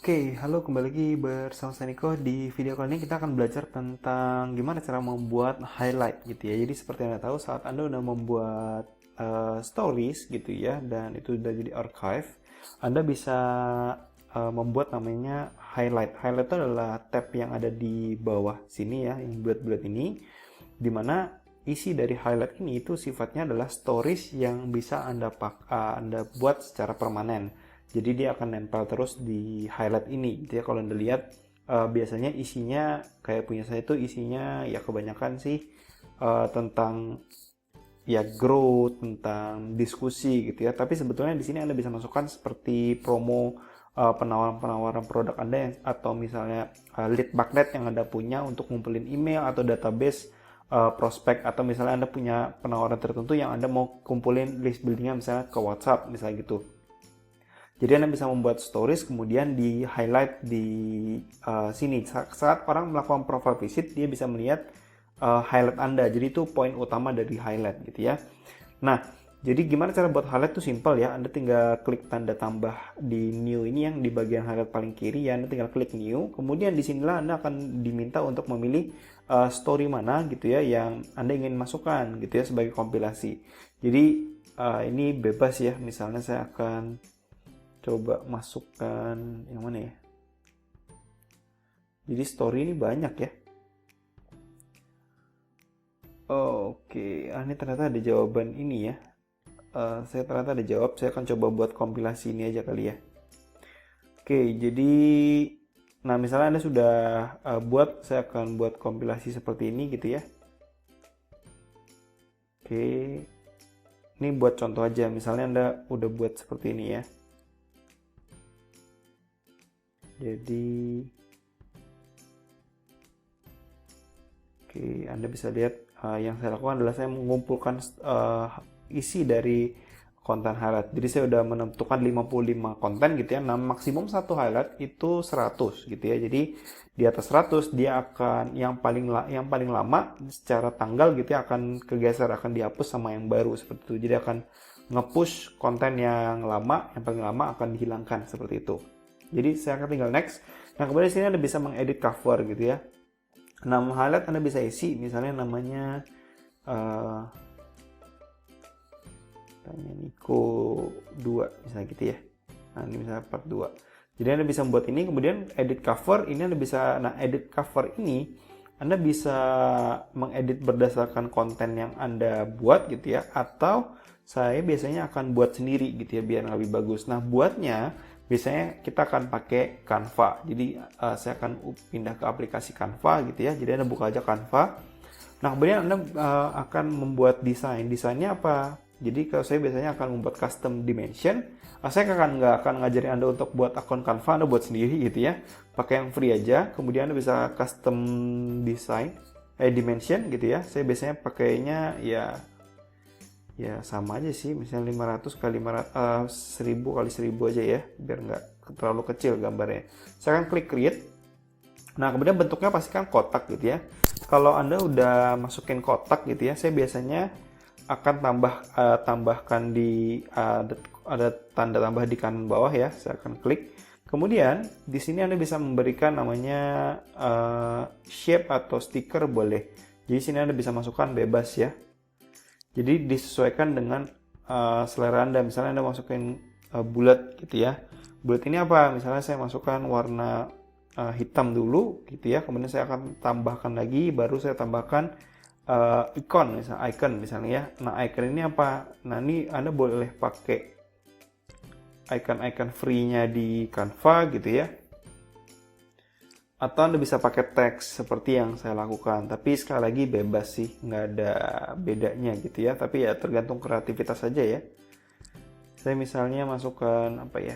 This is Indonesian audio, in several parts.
Oke, halo kembali lagi bersama saya Niko. Di video kali ini kita akan belajar tentang gimana cara membuat highlight gitu ya. Jadi seperti Anda tahu saat Anda udah membuat stories gitu ya dan itu udah jadi archive, Anda bisa membuat namanya highlight. Highlight itu adalah tab yang ada di bawah sini ya, yang bulat-bulat ini, dimana isi dari highlight ini itu sifatnya adalah stories yang bisa Anda buat secara permanen. Jadi dia akan nempel terus di highlight ini. Jadi kalau Anda lihat biasanya isinya kayak punya saya itu isinya ya kebanyakan sih tentang ya growth, tentang diskusi gitu ya. Tapi sebetulnya di sini Anda bisa masukkan seperti promo penawaran-penawaran produk Anda atau misalnya lead magnet yang Anda punya untuk ngumpulin email atau database prospek, atau misalnya Anda punya penawaran tertentu yang Anda mau kumpulin list buildingnya misalnya ke WhatsApp misalnya gitu. Jadi Anda bisa membuat stories kemudian di highlight di sini. Saat orang melakukan profile visit, dia bisa melihat highlight Anda. Jadi itu poin utama dari highlight gitu ya. Nah, jadi gimana cara buat highlight itu simple ya. Anda tinggal klik tanda tambah di new ini yang di bagian highlight paling kiri ya. Anda tinggal klik new. Kemudian di sinilah Anda akan diminta untuk memilih story mana gitu ya yang Anda ingin masukkan gitu ya sebagai kompilasi. Jadi ini bebas ya. Misalnya saya akan coba masukkan yang mana ya. Jadi story ini banyak ya. Oke, ini ternyata ada jawaban ini ya. Saya ternyata ada jawab. Saya akan coba buat kompilasi ini aja kali ya. Oke, jadi nah misalnya Anda sudah buat, saya akan buat kompilasi seperti ini gitu ya. Oke, ini buat contoh aja. Misalnya Anda udah buat seperti ini ya. Jadi oke, Anda bisa lihat yang saya lakukan adalah saya mengumpulkan isi dari konten highlight. Jadi saya udah menentukan 55 konten gitu ya. Nah, maksimum satu highlight itu 100 gitu ya. Jadi di atas 100 dia akan yang paling lama secara tanggal gitu ya akan kegeser, akan dihapus sama yang baru seperti itu. Jadi akan nge-push konten yang lama, yang paling lama akan dihilangkan seperti itu. Jadi saya akan tinggal next. Nah, kemudian di sini Anda bisa mengedit cover gitu ya. Nama highlight Anda bisa isi, misalnya namanya tanya Niko 2 misalnya gitu ya. Nah, ini misalnya part 2. Jadi Anda bisa membuat ini, kemudian edit cover ini Anda bisa, nah edit cover ini Anda bisa mengedit berdasarkan konten yang Anda buat gitu ya, atau saya biasanya akan buat sendiri gitu ya biar lebih bagus. Nah, buatnya biasanya kita akan pakai Canva. Jadi saya akan pindah ke aplikasi Canva gitu ya. Jadi Anda buka aja Canva. Nah, kemudian Anda akan membuat desain. Desainnya apa? Jadi kalau saya biasanya akan membuat custom dimension. Saya nggak akan ngajarin Anda untuk buat akun Canva, Anda buat sendiri gitu ya. Pakai yang free aja. Kemudian Anda bisa custom design, dimension gitu ya. Saya biasanya pakainya ya sama aja sih, misalnya 500 kali 1000 kali 1000 aja ya, biar nggak terlalu kecil gambarnya. Saya akan klik create. Nah, kemudian bentuknya pastikan kotak gitu ya. Kalau Anda udah masukin kotak gitu ya, saya biasanya akan tambahkan di ada tanda tambah di kanan bawah ya. Saya akan klik. Kemudian di sini Anda bisa memberikan namanya shape atau stiker boleh. Jadi sini Anda bisa masukkan bebas ya. Jadi disesuaikan dengan selera Anda. Misalnya Anda masukin bulat gitu ya. Bulat ini apa? Misalnya saya masukkan warna hitam dulu gitu ya. Kemudian saya akan tambahkan lagi, baru saya tambahkan icon misalnya ya. Nah, icon ini apa? Nah, ini Anda boleh pakai icon-icon free-nya di Canva gitu ya. Atau Anda bisa pakai teks seperti yang saya lakukan. Tapi sekali lagi bebas sih, nggak ada bedanya gitu ya. Tapi ya tergantung kreativitas saja ya. Saya misalnya masukkan apa ya.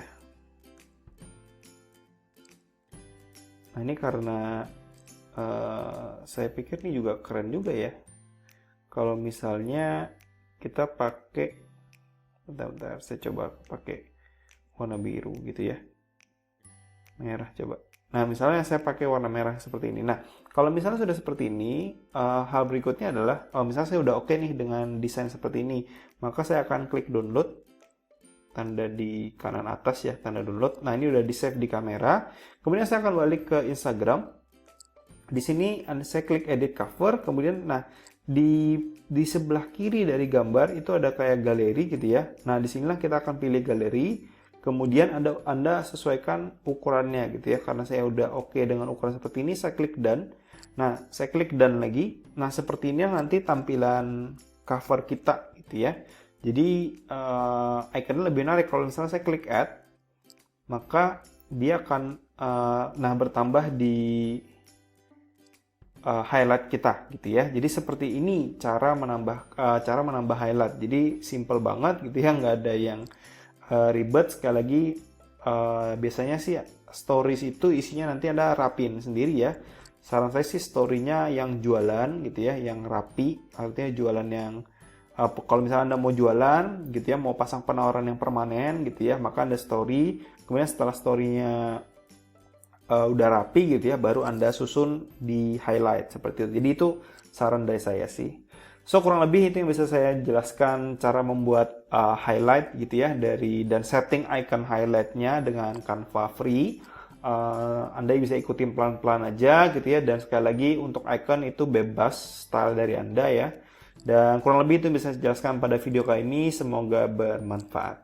Nah, ini karena saya pikir ini juga keren juga ya. Kalau misalnya kita pakai, bentar, saya coba pakai warna biru gitu ya. Merah coba. Nah, misalnya saya pakai warna merah seperti ini. Nah, kalau misalnya sudah seperti ini, hal berikutnya adalah, misalnya saya udah oke nih dengan desain seperti ini, maka saya akan klik download. tanda di kanan atas ya, tanda download. Nah, ini udah di save di kamera. Kemudian saya akan balik ke Instagram. Di sini saya klik edit cover, kemudian nah di sebelah kiri dari gambar itu ada kayak galeri gitu ya. Nah, disinilah kita akan pilih galeri. Kemudian Anda sesuaikan ukurannya gitu ya. Karena saya udah oke dengan ukuran seperti ini, saya klik done. Nah, saya klik done lagi. Nah, seperti ini nanti tampilan cover kita gitu ya. Jadi ikonnya lebih menarik. Kalau misalnya saya klik add, maka dia akan bertambah di highlight kita gitu ya. Jadi seperti ini cara menambah highlight. Jadi simple banget gitu ya, nggak ada yang ribet. Sekali lagi biasanya sih stories itu isinya nanti Anda rapin sendiri ya. Saran saya sih story-nya yang jualan gitu ya, yang rapi. Artinya jualan yang kalau misalnya Anda mau jualan gitu ya, mau pasang penawaran yang permanen gitu ya, maka Anda story. Kemudian setelah story-nya udah rapi gitu ya, baru Anda susun di highlight seperti itu. Jadi itu saran dari saya sih. So, kurang lebih itu yang bisa saya jelaskan cara membuat highlight gitu ya, dan setting icon highlightnya dengan Canva free. Anda bisa ikutin pelan-pelan aja gitu ya, dan sekali lagi untuk icon itu bebas style dari Anda ya. Dan kurang lebih itu bisa saya jelaskan pada video kali ini, semoga bermanfaat.